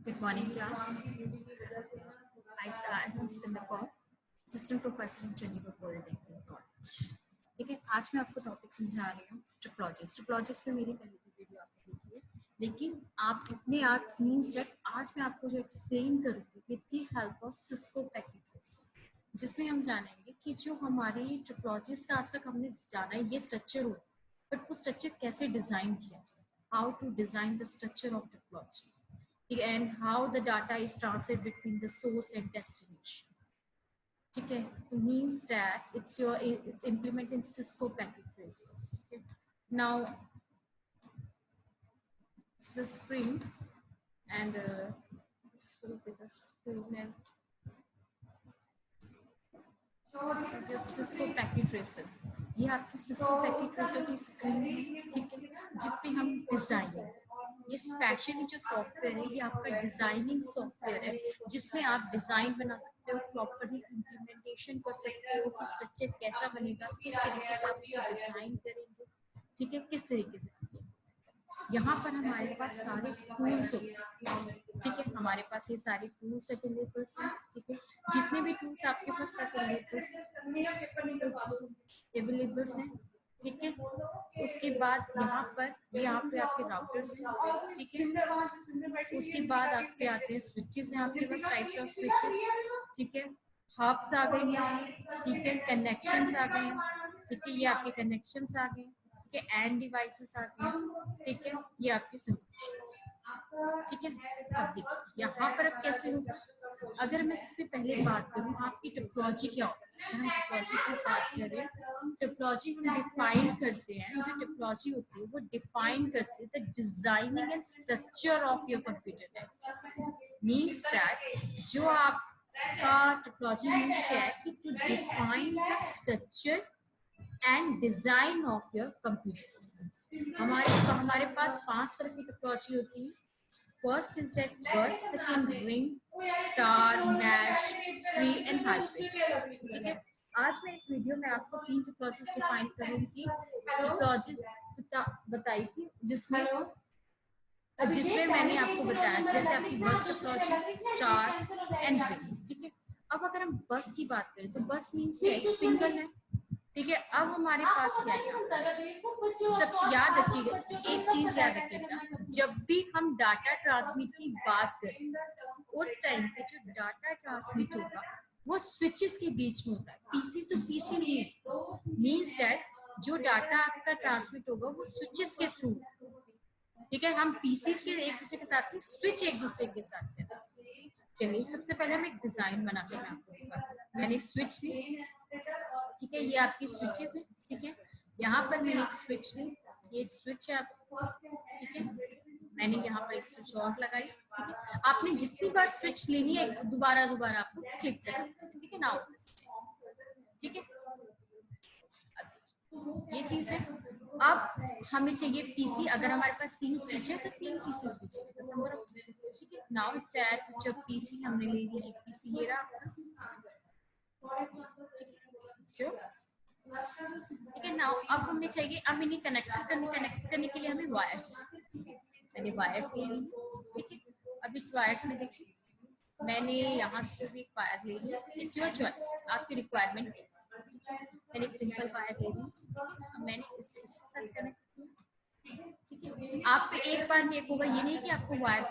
Good morning, class. I'm Sutinder Kaur, Assistant Professor in Chandigarh Polytechnic College. ठीक है, आज मैं आपको टॉपिक समझा रही हूँ ट्रिप्लॉजिस। ट्रिप्लॉजिस पे मेरी पहले की वीडियो आपने देखी है, लेकिन आप अपने आप मीन्स दैट आज मैं आपको जो एक्सप्लेन करूँगी with the help of Cisco package, जिसमें हम जानेंगे कि जो हमारी ट्रिप्लॉजिस का आज तक हमने जाना है ये स्ट्रक्चर हो, बट वो स्ट्रक्चर कैसे डिजाइन किया जाए, how to design the structure of topology and how the data is transferred between the source and destination. ठीक है, it means that it's implemented in Cisco packet traces. Okay. Now it's the screen and this will be the screen and this is just Cisco packet tracer. ये आपकी Cisco packet tracer की screen है, ठीक है, जिसपे हम design, ये specially जो सॉफ्टवेयर है ये आपका डिजाइनिंग सॉफ्टवेयर है, जिसमें आप डिजाइन बना सकते हो, प्रॉपर्ली इम्प्लीमेंटेशन कर सकते हो कि स्ट्रक्चर कैसा बनेगा, किस तरीके से आप उसे डिजाइन करेंगे, ठीक है, किस तरीके से। यहाँ पर हमारे पास सारे टूल्स होते हैं, ठीक है, हमारे पास ये सारे टूल्स अवेलेबल्स हैं, ठीक है, जितने भी टूल्स आपके पास अवेलेबल्स हैं, ठीक है। उसके बाद यहाँ पे आपके राउटर्स हैं, ठीक है। उसके बाद आपके आते हैं स्विचेस हैं, आपके पास टाइप्स ऑफ स्विचेस, ठीक है, हब्स आ गए हैं, ठीक है, कनेक्शंस आ गए हैं, ठीक है, ये आपके कनेक्शंस आ गए, ठीक है, एंड डिवाइसेस आ गए, ठीक है, ये आपके सॉल्यूशंस, ठीक है। अब देखिए यहाँ पर अब कैसे होगा, अगर मैं सबसे पहले बात करूँ आपकी टोपोलॉजी क्या होती है, हम टोपोलॉजी की बात करें, टोपोलॉजी हम डिफाइन करते हैं, जो टोपोलॉजी होती है वो डिफाइन करते हैं the designing and structure of your computer network. Means that जो आपका टोपोलॉजी मींस क्या है कि to define the structure and design of your computer. हमारे पास 5 तरह की टोपोलॉजी होती है। First is that bus, second ring, star, mesh, tree and hybrid, ठीक है। आज मैं इस वीडियो में आपको 3 टोपोलॉजीज डिफाइन करूंगी, टोपोलॉजीज बताई थी, जिसमें मैंने आपको बताया जैसे आपकी बस टोपोलॉजी, स्टार एंड रिंग, ठीक है। अब अगर हम बस की बात करें तो बस मींस सिंगल है, ठीक है। अब हमारे पास क्या है, सबसे याद रखिएगा, एक चीज याद रखिएगा, जब भी हम डाटा ट्रांसमिट की बात करें उस टाइम पे जो डाटा ट्रांसमिट होगा वो स्विचेस के बीच में होता है, पीसी टू पीसी नहीं है। मींस दैट जो डाटा आपका ट्रांसमिट होगा वो स्विचेस के थ्रू, ठीक है। हम पीसीस के एक दूसरे के साथ नहीं, स्विच एक दूसरे के साथ है। चलिए सबसे पहले हम एक डिजाइन बना के मैं आपको दिखाती हूँ। मैंने स्विच ली, ठीक है, ये आपकी स्विचेस है, ठीक है। यहाँ पर मैंने एक स्विच ली, ये स्विच है आपको, ठीक है। मैंने यहाँ पर एक स्विच और लगाई, ठीक है। आपने जितनी बार स्विच लेनी है दोबारा आपको क्लिक करना है, ठीक है ना, ठीक है। ये चीज है। अब हमें चाहिए पीसी, अगर हमारे पास 3 स्विच है तो 3 पीसीस भी चाहिए, नंबर ऑफ, ठीक है। नाउ स्टार्ट जो पीसी हमने ले लिया, एक पीसी ये रहा, ठीक है। नाउ अब हमें चाहिए, अब इन्हें कनेक्ट करने के लिए हमें वायर्स, मैंने वायर्स ले ली, ठीक है। अब इस वायर्स में देखिए मैंने यहाँ से भी एक वायर ले ली, इट्स योर चॉइस, आपकी रिक्वायरमेंट है। मैंने एक सिंपल वायर ले ली, अब मैंने इसके साथ कनेक्ट किया, ठीक है। आप पे एक बार में एक होगा, ये नहीं कि आपको वायर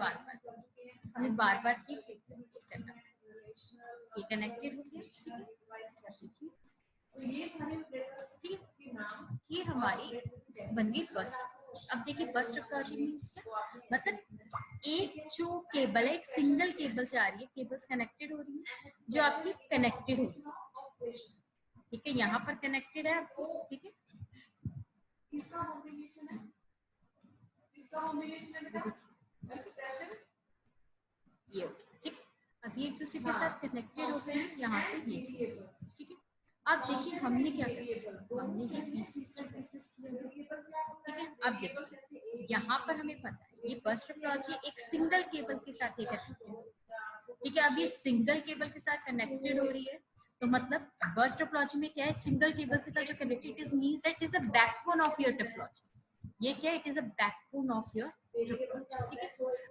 हमें बार ही क्लिक करना है। ये कनेक्टेड हो गया, ठीक है। ठीक है, ये हमारी बन गई बस। अब देखिए बस टोपोलॉजी मींस क्या, मतलब एक जो केबल है, एक सिंगल केबल से आ रही है, केबल्स कनेक्टेड हो रही है, जो आपकी कनेक्टेड हो रही है, ठीक है। यहाँ पर कनेक्टेड है आपको, ठीक है। किसका कॉम्बिनेशन है, ये ओके, ठीक है। अब ये एक दूसरे के साथ कनेक्टेड होते हैं, यहाँ से ये चीज, ठीक है। अब देखिए हमने क्या किया, हमने ये पीसीस किया, ठीक है। अब देखिए यहाँ पर हमें पता है ये बस टोपोलॉजी एक सिंगल केबल के साथ ये कनेक्टेड है, ठीक है। अब ये सिंगल केबल के साथ कनेक्टेड हो रही है, तो मतलब बस टोपोलॉजी में क्या है, सिंगल केबल के साथ जो connected is means that is a backbone of your topology, ये क्या, it is a backbone of your topology, ठीक है।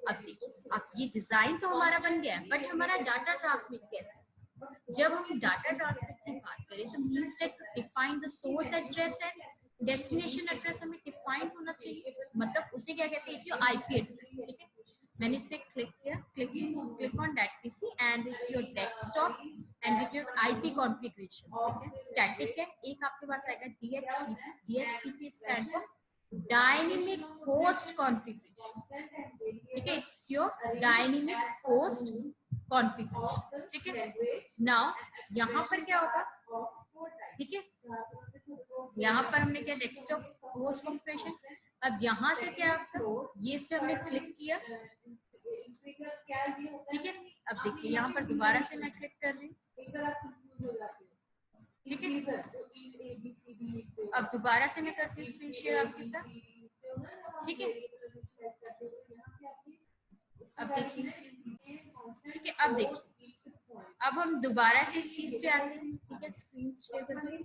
अब देखिए, अब ये डिजाइन तो हमारा बन गया, बट हमारा डाटा ट्रांसमिट कैसे? जब हम डाटा ट्रांसमिट की बात करें तो means that define the source address and destination address हमें डिफाइन होना चाहिए, मतलब उसे क्या कहते हैं, जो आईपी एड्रेस, ठीक है। मैंने इस पे क्लिक किया, click on that PC and it's your desktop and it's your IP configurations, ठीक है। स्टैटिक है, एक आपके पास आएगा DHCP, DHCP stand for dynamic host configuration, ठीक है। It's your dynamic host configuration, ठीक है। नाउ यहाँ पर क्या होगा, ठीक है, यहाँ पर हमने क्या, डेस्कटॉप होस्ट कॉन्फ़िगरेशन। अब यहाँ से क्या आपका, ये इस पे हमने क्लिक किया, ठीक है। अब देखिए यहाँ पर दोबारा से मैं क्लिक कर रही हूँ, ठीक है। अब दोबारा से मैं करती हूँ स्क्रीन शेयर आपके साथ, ठीक है। अब देखिए, ठीक है, अब देखिए, अब हम दोबारा से इस चीज पे आते हैं, ठीक है, स्क्रीन शेयर करते हैं।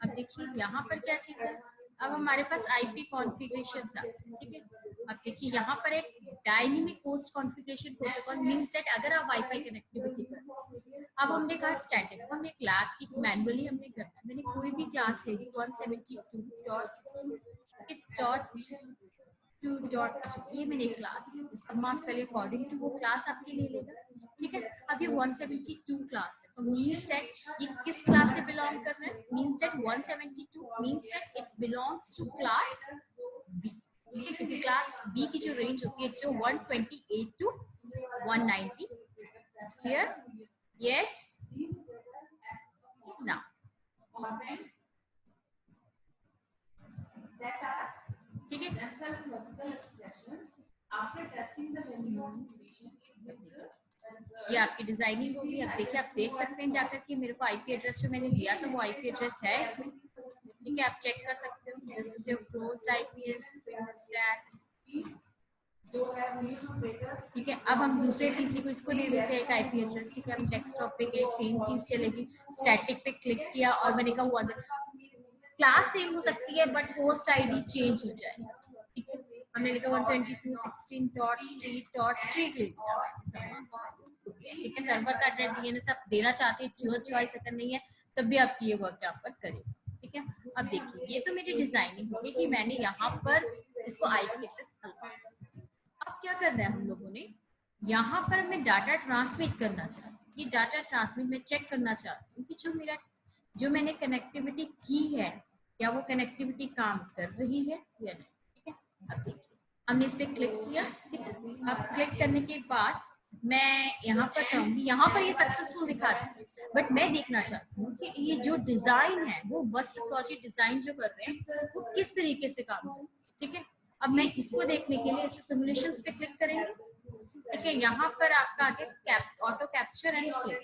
अब देखिए यहाँ पर क्या चीज है, अब हमारे पास आईपी कॉन्फ़िगरेशंस आते हैं, ठीक है। अब देखिए यहाँ पर एक dynamic host configuration protocol means that अगर आप वाईफाई कनेक्टिविटी कर, अब हमने कहा स्टैटिक, हमने एक लैब की मैनुअली हमने करना, मैंने कोई भी क्लास ले ली 172.16.2.3, ये मैंने क्लास ली, इसका मार्क्स पहले अकॉर्डिंग टू वो क्लास आपके लिए लेगा, ठीक है। अब ये 172 क्लास है, तो मींस दैट ये किस क्लास से बिलोंग कर रहा है, means that 172 means that it's belongs to class B, ठीक है, क्योंकि क्लास बी की जो रेंज होती है जो 128 to 190, it's clear, yes. Now ठीक है, ये आपकी डिजाइनिंग होगी। अब देखिए, आप देख सकते हैं जाकर कि मेरे को आईपी एड्रेस जो मैंने दिया था वो आईपी एड्रेस है इसमें, ठीक है, आप चेक कर सकते हो। This is your closed IP stack, ठीक है। अब हम दूसरे पीसी को इसको दे देते हैं एक आईपी एड्रेस, ठीक है। हम डेस्कटॉप पे गए, सेम चीज चलेगी, स्टैटिक पे क्लिक किया और मैंने कहा वो क्लास सेम हो सकती है बट होस्ट आईडी चेंज हो जाएगी, ठीक है। हमने लिखा 172.16.3.3 क्लिक किया, ठीक है। सर्वर का एड्रेस डीएनएस आप देना चाहते हैं, जो चॉइस अगर नहीं है तब भी आपकी ये वर्क यहाँ पर करेगा, ठीक है। अब देखिए, ये तो मेरी डिजाइनिंग होगी कि मैंने यहाँ पर इसको आईपी एड्रेस, अब क्या कर रहे हैं हम लोगों ने, यहाँ पर मैं डाटा ट्रांसमिट करना चाहती हूँ, ये डाटा ट्रांसमिट मैं चेक करना चाहती हूँ कि जो मैंने कनेक्टिविटी की है क्या वो कनेक्टिविटी काम कर रही है या नहीं, ठीक है। अब देखिए, हमने इस पे क्लिक किया, ठीक है। अब क्लिक करने के बाद मैं यहाँ पर चाहूंगी, यहाँ पर ये सक्सेसफुल दिखा रहा है, बट मैं देखना चाहती हूँ कि ये जो डिजाइन है वो बस्ट प्रोजेक्ट डिजाइन जो कर रहे हैं वो किस तरीके से काम कर रहे हैं, ठीक है। अब मैं इसको देखने के लिए इसे सिमुलेशंस पे क्लिक करेंगे, ठीक है। यहाँ पर आपका आगे ऑटो कैप्चर एंड क्लिक,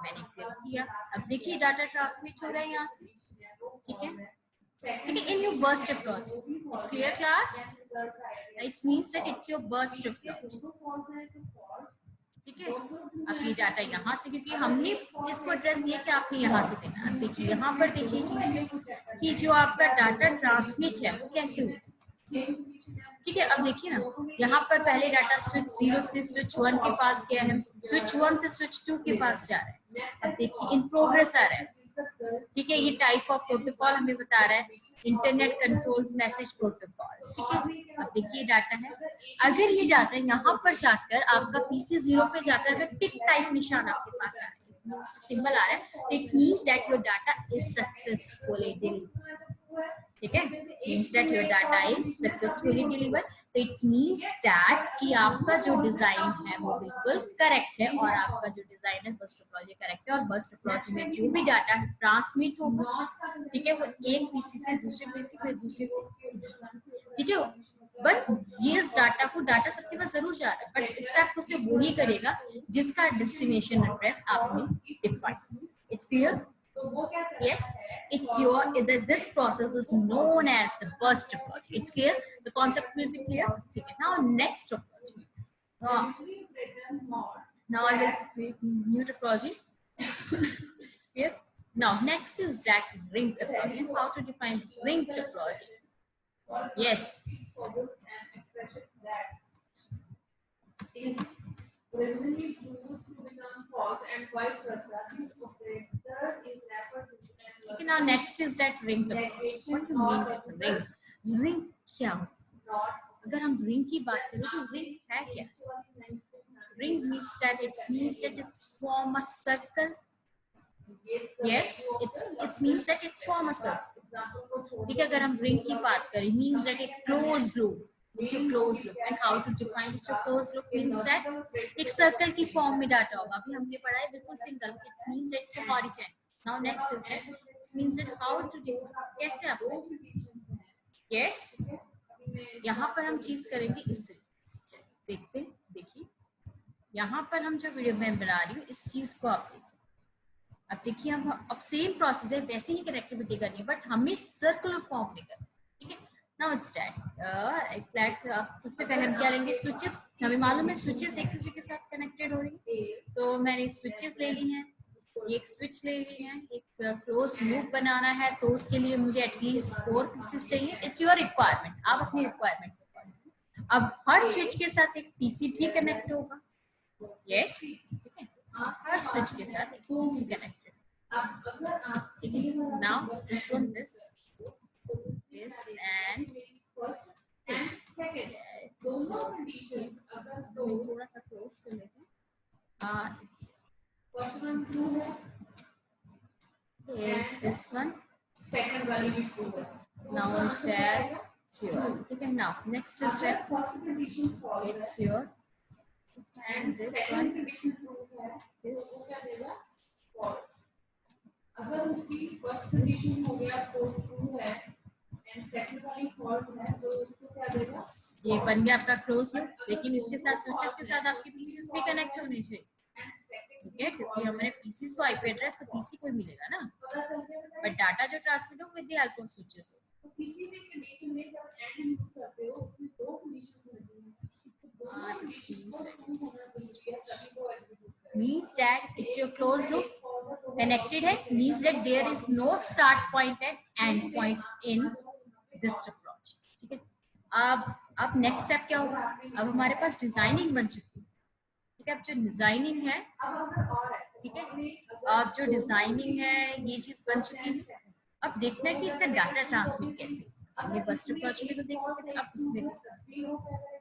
मैंने क्लिक किया। अब देखिए डाटा ट्रांसमिट हो रहा है यहाँ से, ठीक है, ठीक है। In your burst approach, it's clear class, it means that it's your burst approach, ठीक है। अब ये डाटा यहाँ से, क्योंकि हमने जिसको एड्रेस दिया कि आपने यहाँ से देना। अब देखिए यहाँ पर देखिए चीज में कि जो आपका डाटा ट्रांसमिट है वो कैसे होगा, ठीक है। अब देखिए ना, यहाँ पर पहले डाटा स्विच 0 से स्विच 1 के पास गया है, स्विच 1 से स्विच 2 के पास जा रहा है। अब देखिए इन प्रोग्रेस आ रहा है, ठीक है। ये टाइप ऑफ प्रोटोकॉल हमें बता रहा है इंटरनेट कंट्रोल मैसेज प्रोटोकॉल, ठीक है। अब देखिए डाटा है, अगर ये डाटा यहाँ पर जाकर आपका पीसी 0 पे जाकर अगर टिक टाइप निशान आपके पास आ रहा है, सिंबल आ रहा है, it means that your data is successfully delivered, ठीक है। Means that your data is successfully delivered, तो इट मींस दैट कि आपका जो डिजाइन है वो बिल्कुल करेक्ट है और आपका जो डिजाइन है बस्ट टोपोलॉजी करेक्ट है, और बस्ट टोपोलॉजी में जो भी डाटा ट्रांसमिट होगा, ठीक है, वो एक पीसी से दूसरे पीसी फिर दूसरे से तीसरा, ठीक है। बट ये इस डाटा को, डाटा सबके पास जरूर जा रहा है बट एक्सेप्ट उसे वो ही करेगा जिसका डेस्टिनेशन एड्रेस आपने define, it's clear, yes, it's your this process is known as the burst topology, it's clear, the concept will be clear, okay. Now next topology, now I will create new topology, it's clear. Now next is DAC ring topology, and how to define ring topology. Yes. Originally used to become false and vice versa. This operator is referred to as Okay, now next is that ring approach. What do you mean by ring? Ring क्या? अगर हम ring की बात करें तो ring है क्या? Ring means that it's form a circle. Yes, it means that it's form a circle. ठीक है, अगर हम ring की बात करें, means that it closed loop. It's your closed loop. And how to define it's your closed loop means that एक circle की form में डाटा होगा. अभी हमने पढ़ा है बिल्कुल single. It means that it's your origin. Now next is that it means that how to define. कैसे आपको? Yes. यहाँ पर हम चीज करेंगे इससे. देखते हैं, देखिए. यहाँ पर हम जो वीडियो में बना रही हूँ इस चीज को आप देखिए. अब देखिए अब सेम प्रोसेस है, वैसे ही कनेक्टिविटी करनी है बट हमें सर्कुलर फॉर्म में करना है. ठीक है. नाउ इट्स दैट सबसे पहले हम क्या लेंगे? स्विचेस. हमें मालूम है स्विचेस एक दूसरे के साथ कनेक्टेड हो रही है, तो मैंने स्विचेस ले ली हैं. एक स्विच ले ली है. एक क्लोज लूप बनाना है तो उसके लिए मुझे एटलीस्ट 4 पीसेस चाहिए. इट्स योर रिक्वायरमेंट, आप अपनी रिक्वायरमेंट के अकॉर्डिंग. अब हर स्विच के साथ एक पीसी भी कनेक्ट होगा. यस, ठीक है. हर स्विच के साथ एक पीसी कनेक्टेड. ठीक है. Now this one, this and थोड़ा सा क्लोज कर लेते हैं. first one true है. Okay, this one. Second one is true. Now is that your. Okay, now next is that first condition false. It's your. And this second one. condition true है. This. वो क्या देगा? False. अगर उसकी first condition हो गया false true है and second वाली false है तो उसको क्या देगा? ये बन गया आपका क्लोज लूप. लेकिन इसके साथ स्विचेस के साथ आपके पीसीस भी कनेक्ट होने चाहिए. ठीक है, क्योंकि हमारे पीसीस को आईपी एड्रेस तो पीसी को ही मिलेगा ना, बट डाटा जो ट्रांसमिट हो with the help of switches हो. तो किसी भी कंडीशन में जब एंड यूज करते हो उसमें दो कंडीशंस रहती हैं. Means that it's your closed loop connected है, means that there is no start point and end point in this approach. ठीक है. अब नेक्स्ट स्टेप क्या होगा? अब हमारे पास डिजाइनिंग बन चुकी है. ठीक है. अब जो डिजाइनिंग है, ठीक है, अब जो डिजाइनिंग है ये चीज बन चुकी है. अब देखना है कि इसका डाटा ट्रांसमिट कैसे. हमने बस अप्रोच में तो देख सकते थे, अब इसमें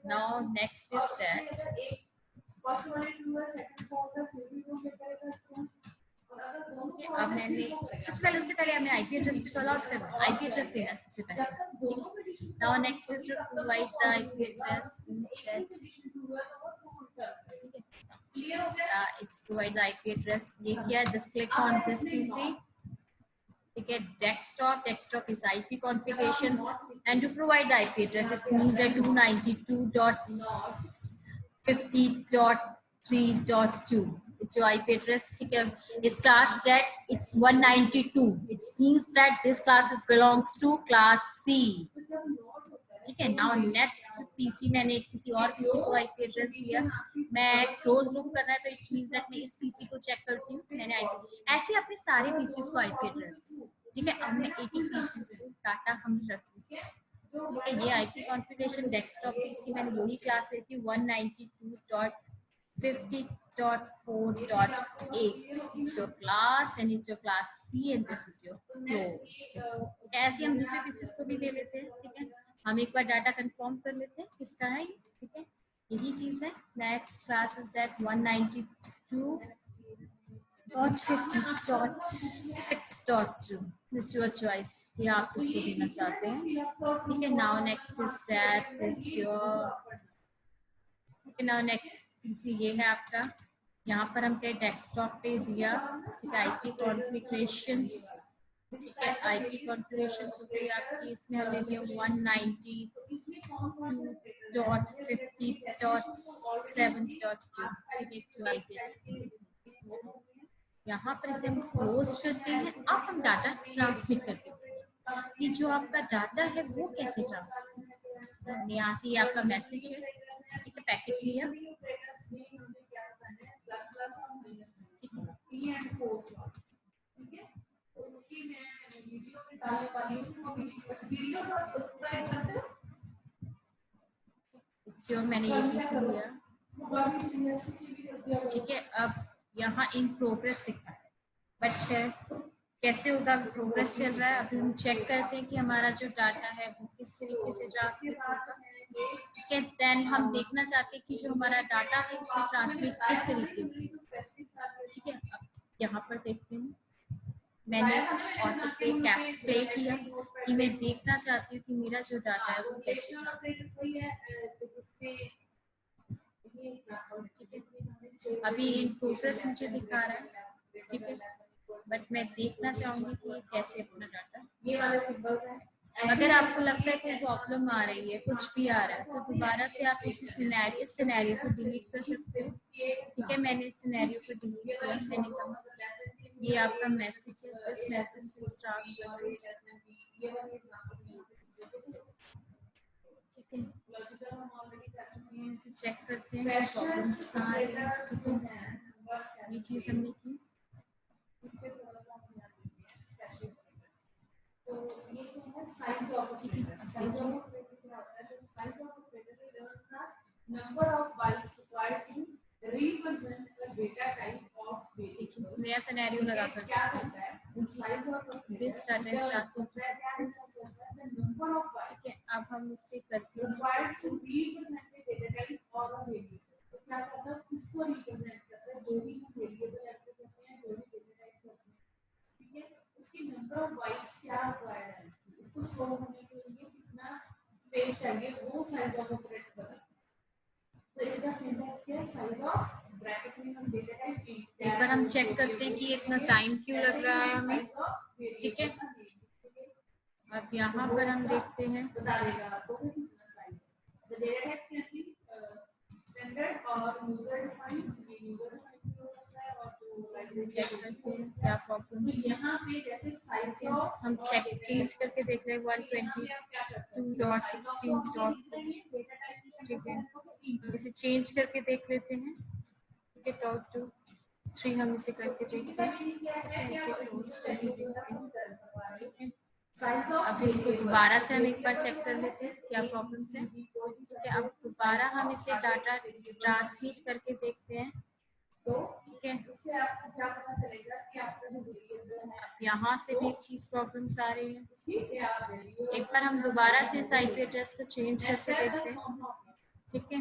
नाउ नेक्स्ट इज दैट अब मैंने सबसे पहले उससे पहले हमने आईपी एड्रेस पे अलॉट करना. आईपी एड्रेस देना सबसे पहले. Now next is to provide the IP address instead. It's provide the IP address. ये क्या है? Just click on this PC. ठीक है. Desktop is IP configuration, and to provide the IP address, it means that 292.50.3.2. It's your IP address. ठीक है. It's class that it's 192. It means that this class belongs to class C. ठीक है. Now next PC, मैंने किसी और PC को IP address दिया. मैं क्लोज लूप करना है तो इट्स मींस दैट मैं इस पीसी को चेक करती हूँ. मैंने आईपी ऐसे अपने सारे पीसीस को आईपी एड्रेस. ठीक है. अब मैं 80 पीसीस को डाटा हम रख ली. ठीक है. ये आईपी कॉन्फ़िगरेशन डेस्कटॉप पीसी मैंने वही क्लास लेती हूँ 192.50.4.8. It's your class and it's your class C and this is your closed. ऐसे हम दूसरे पीसीस को भी दे लेते हैं. ठीक है. हम एक बार डाटा कंफर्म कर लेते हैं किसका है. ठीक है. यही चीज है. Next class is that 192.50.6.2. This your choice कि आप किसको देना चाहते हैं. ठीक है. Now next is that is your. ठीक है. नाउ नेक्स्ट पीसी ये है आपका. यहाँ पर हम कहीं डेस्कटॉप पे दिया. ठीक है. IP configurations. ठीक है. आईपी कॉन्फ़िगरेशंस हो गई आपकी. इसमें हमने दिया 192.50.7.2. ठीक है. यहाँ पर इसे हम क्लोज करते हैं. अब हम डाटा ट्रांसमिट करते हैं कि जो आपका डाटा है वो कैसे ट्रांसमिट. यहाँ से आपका मैसेज है. ठीक है. पैकेट लिया. उसकी मैं वीडियो में डालने वाली हूँ. वीडियो सब्सक्राइब करते हो. जो मैंने ये भी सुन लिया, ठीक है। अब यहाँ इन प्रोग्रेस दिखा है, बट कैसे होगा, प्रोग्रेस चल रहा है। अभी हम चेक करते हैं कि हमारा जो डाटा है वो किस तरीके से ट्रांसमिट होगा, ठीक है। देन हम देखना चाहते हैं कि जो हमारा डाटा है इसमें ट्रांसमिट किस तरीके से, ठीक है। अब यहाँ पर देखते हैं, मैंने ऑटो प्ले किया कि मैं देखना चाहती हूँ कि मेरा जो डाटा है वो कैसे ट्रांसमिट, ठीक है। अभी इन प्रोग्रेस मुझे दिखा रहा है, ठीक है, बट मैं देखना चाहूंगी कि ये कैसे अपना डाटा, ये वाला सिंबल है। अगर आपको लगता है कोई प्रॉब्लम आ रही है, कुछ भी आ रहा है, तो दोबारा से आप इसी सिनेरियो को डिलीट कर सकते हो, ठीक है। मैंने इस सिनेरियो को डिलीट किया, मैंने कहा ये आपका मैसेज है, दिस मैसेज इज ट्रांसफर्ड, ठीक है। चेक करते हैं प्रॉब्लम्स कहाँ आ रही है, ये चीज हमने की। तो ये जो है size of number of bytes required to represent a data type of variable. नया सिनेरियो लगा कर क्या करता है, the size of a this data is transmitted, the number of bytes, ठीक है। अब हम इससे करते हैं required to represent a data type or a variable. तो क्या करता है, किसको represent करता है, जो भी हम variable ऐसे करते हैं, जो भी data type करते हैं, ठीक है। उसकी number of bytes क्या required है, उसको store होने के लिए कितना स्पेस चाहिए, वो साइज ऑफ ऑपरेटर बताता है। तो इसका सिंटैक्स क्या है, साइज ऑफ ब्रैकेट में हम डेटा टाइप int। एक बार हम चेक करते हैं कि इतना टाइम क्यों लग रहा है हमें, ठीक है। अब यहाँ पर हम देखते हैं, बता देगा आपको कि कितना साइज है। The data type can be standard और यूजर डिफाइंड, ये यूजर डिफाइंड भी हो सकता है, और जो लाइब्रेरी चेक करते हैं क्या प्रॉब्लम तो यहाँ पे जैसे साइज ऑफ हम चेक चेंज करके देख रहे हैं 122.16. ठीक है, इसे चेंज करके देख लेते हैं, ठीक है। डॉट 2 3 हम इसे करके देखते हैं, इसे क्लोज करके देखते हैं, ठीक है। अब इसको दोबारा से हम एक बार चेक कर लेते हैं क्या प्रॉब्लम्स है, ठीक है। अब दोबारा हम इसे डाटा ट्रांसमिट करके देखते हैं, ठीक है। उससे आपको क्या पता चलेगा कि आपका जो वेरिएबल है, यहाँ से भी एक चीज प्रॉब्लम्स आ रही है, ठीक है। एक बार हम दोबारा से इस आईपी एड्रेस को चेंज करके देखते हैं, ठीक है।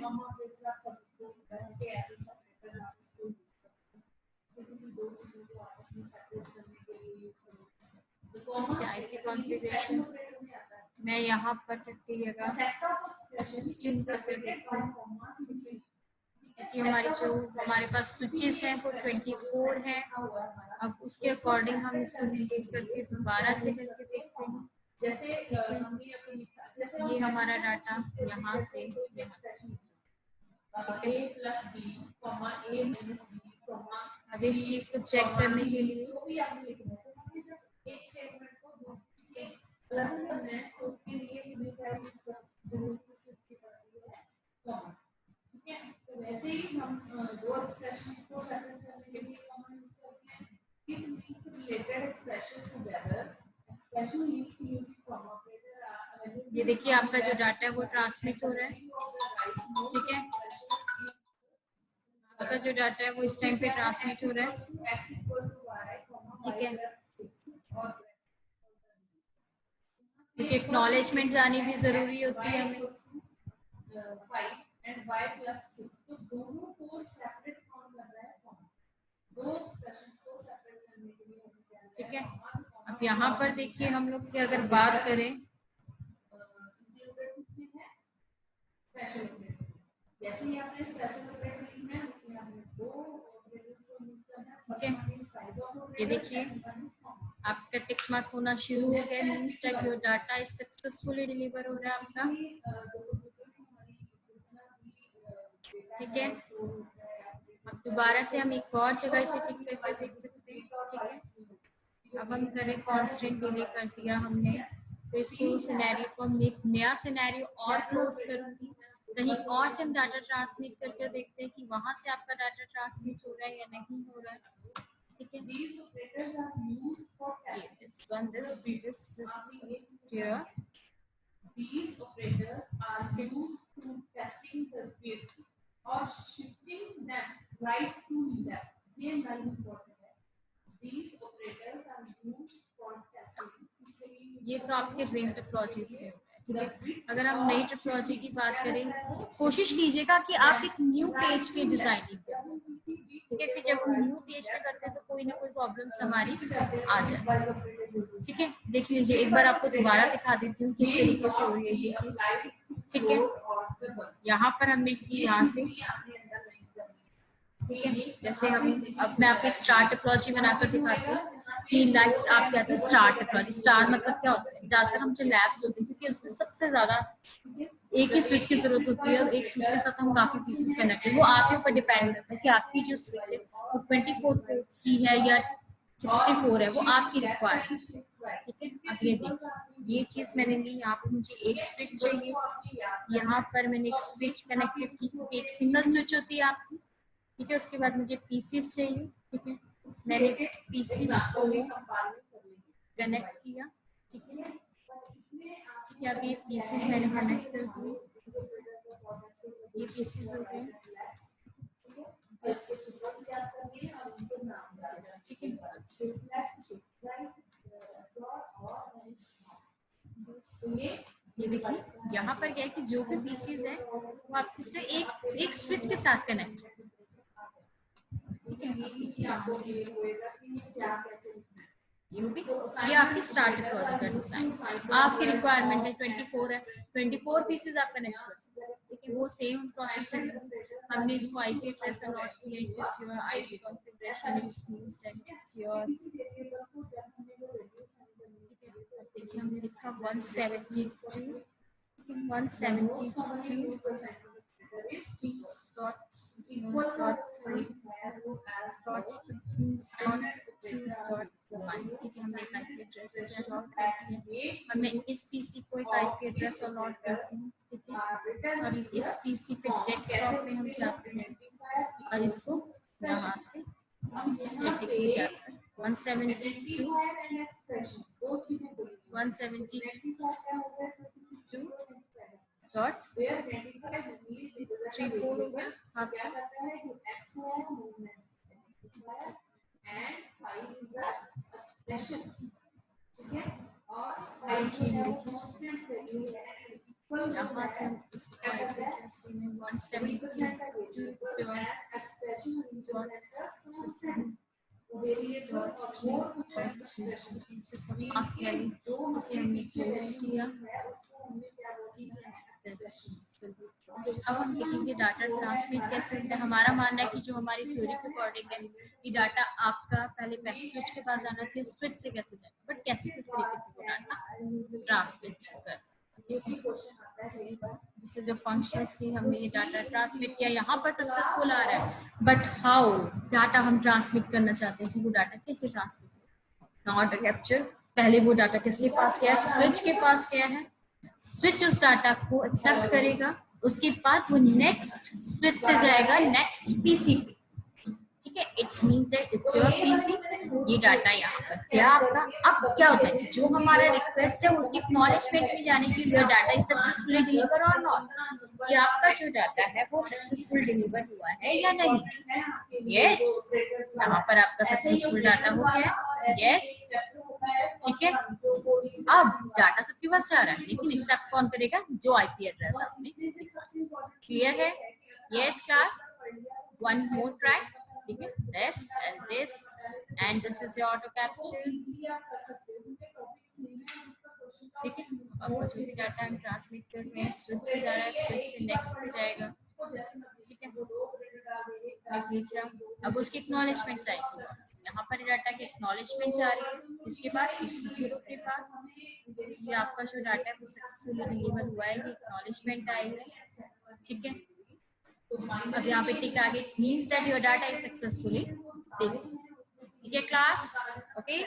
आईपी कॉन्फ़िगरेशन मैं यहाँ पर चेक जगह 16 करके देखते हैं कि हमारे पास स्विचेस हैं वो 24 हैं। अब उसके अकॉर्डिंग हम इसको डिलीट करके दोबारा से करके देखते हैं, जैसे ये हमारा डाटा यहाँ से अब इस चीज को चेक करने के लिए वैसे ही हम दो एक्सप्रेशंस को सेपरेट करने के लिए कॉमन यूज करते हैं, it means related expression together, expression means using comma operator. ये देखिए आपका जो डाटा है वो ट्रांसमिट हो रहा है, ठीक है। आपका जो डाटा है वो इस टाइम पे ट्रांसमिट हो रहा है, ठीक है। क्योंकि एक्नॉलेजमेंट जानी भी जरूरी होती है हमें, and y plus 6 तो दोनों को सेपरेट कौन कर रहा है, दो एक्सप्रेशंस को सेपरेट करने के लिए हम क्या, ठीक है। अब यहाँ पर देखिए हम लोग की अगर बात करें इंक्लूडेड किसमें है, स्पेशल ऑपरेटर। जैसे ही आपने स्पेशल ऑपरेटर लिखना है उसमें आपने दो ऑपरेटर्स को यूज करना है, ठीक है। ये देखिए आपका टिक मार्क होना शुरू हो गया, means that your data is successfully deliver हो रहा है आपका, ठीक है। अब दोबारा से हम एक और जगह से टिक करके देख सकते हैं, ठीक है। अब हम करें कांस्टेंट डिले कर दिया हमने, तो इसको सिनेरियो को हम एक नया सिनेरियो और क्लोज करूंगी, कहीं और से हम डाटा ट्रांसमिट करके देखते हैं कि वहां से आपका डाटा ट्रांसमिट हो रहा है या नहीं हो रहा है, ठीक है। These operators are used to testing the bits और shifting them right to left, ये लाइन इंपॉर्टेंट है। these operators are used for testing। ये तो आपके रिंग टोपोलॉजीज में होता है, ठीक है। अगर हम नई टोपोलॉजी की बात करें, कोशिश कीजिएगा कि आप एक न्यू पेज पे डिजाइनिंग करें, ठीक है, कि जब हम न्यू पेज पे करते हैं तो कोई ना कोई प्रॉब्लम्स हमारी आ जाए, ठीक है। देख लीजिए, एक बार आपको दोबारा दिखा देती हूँ किस तरीके से हो रही है ये चीज, ठीक है। यहाँ पर हमने की, यहाँ से, ठीक है। जैसे हम, अब मैं आपको एक स्टार टोपोलॉजी बनाकर दिखाती हूँ कि लाइक्स आप क्या होता है स्टार टोपोलॉजी। स्टार मतलब क्या होता है, ज्यादातर हम जो लैब्स होते हैं, क्योंकि उसमें सबसे ज्यादा एक ही स्विच की जरूरत होती है और एक स्विच के साथ हम काफी पीसेस कनेक्ट है। वो आपके ऊपर डिपेंड करता है कि आपकी जो स्विच है वो 24 पोर्ट्स की है या 64 है, वो आपकी रिक्वायरमेंट है, ठीक है। अब ये देखिए, ये चीज मैंने ली, यहाँ पर मुझे एक स्विच चाहिए, यहाँ पर मैंने एक स्विच कनेक्टेड की, क्योंकि एक सिंगल स्विच होती है आपकी, ठीक है। उसके बाद मुझे पीसीस चाहिए, ठीक है। मैंने पीसीस को कनेक्ट किया, ठीक है, ठीक है। अब ये पीसीस मैंने कनेक्ट कर दिए, ये पीसीस हो गए, ठीक है। ये देखिए, यहाँ पर क्या है कि जो भी पीसीस है वो आपके से एक स्विच के साथ कनेक्ट है, ठीक है। ये भी, ये आपकी स्टार टोपोलॉजी का डिजाइन, आपकी रिक्वायरमेंट है 24 है, 24 पीसेस आप कनेक्ट कर सकते हैं, ठीक है। वो सेम प्रोसेस है, हमने इसको आईपी एड्रेस अलॉट किया, it is your IP configuration, it's means that it's your, देखिए हमने लिखा 172.168.2.1, ठीक है। हमने एक आईपी एड्रेस से अलॉट कर दिया, हमने इस पीसी को एक आईपी एड्रेस अलॉट करती हूँ, ठीक है। अब इस पीसी पे डेस्कटॉप पे हम जाते हैं और इसको यहाँ से स्टैटिक में जाता है 172.172.34 हो गया आपका, यहाँ से हम इसको आईपी एड्रेस देंगे 172.3.3, जिसे हमने क्लोज किया, ठीक है। अब हम देखेंगे डाटा ट्रांसमिट कैसे होता है। हमारा मानना है कि जो हमारी थ्योरी के अकॉर्डिंग है कि डाटा आपका पहले बैक स्विच के पास जाना चाहिए, स्विच से कैसे जाए, बट कैसे किस तरीके से वो डाटा ट्रांसमिट कर, जिससे जो फंक्शंस की हमने ये डाटा ट्रांसमिट किया, यहाँ पर सक्सेसफुल आ रहा है, बट हाउ डाटा हम ट्रांसमिट करना चाहते हैं कि वो डाटा कैसे ट्रांसमिट, ऑटो कैप्चर, पहले वो डाटा किसके पास गया है, स्विच के पास गया है, स्विच उस डाटा को एक्सेप्ट करेगा, उसके बाद वो नेक्स्ट स्विच से जाएगा नेक्स्ट पीसी पे, ठीक है। It's means that it's your PC, ये डाटा यहाँ पर क्या आपका। अब क्या होता है, जो हमारा रिक्वेस्ट है उसकी एक्नॉलेजमेंट में जाने की, your data is successfully deliver और नॉट, ये आपका जो डाटा है वो सक्सेसफुल डिलीवर हुआ है या नहीं, यस, यहाँ पर आपका सक्सेसफुल डाटा हो गया, यस, ठीक है। अब डाटा सबके पास जा रहा है, लेकिन एक्सेप्ट कौन करेगा, जो आईपी एड्रेस आपने, क्लियर है, yes class, one more try, ठीक है, this and this is your auto capture, ठीक है। आपका जो भी डाटा हम ट्रांसमिट कर रहे हैं स्विच से जा रहा है, स्विच से नेक्स्ट पे जाएगा, ठीक है। अब उसकी एक्नॉलेजमेंट आएगी, यहाँ पर डाटा की एक्नॉलेजमेंट जा रही है, इसके बाद 0 के पास ये आपका जो डाटा है वो सक्सेसफुली डिलीवर हुआ है, ये एक्नॉलेजमेंट आएगा, ठीक है। अब यहाँ पे टिक आ गया, it means that your data is successfully delivered, ठीक है क्लास, ओके।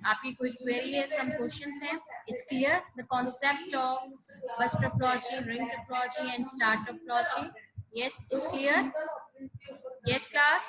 आपकी कोई क्वेरी है, सम क्वेश्चंस हैं, it's clear the concept of बस topology, ring topology and star topology, yes it's clear, yes class.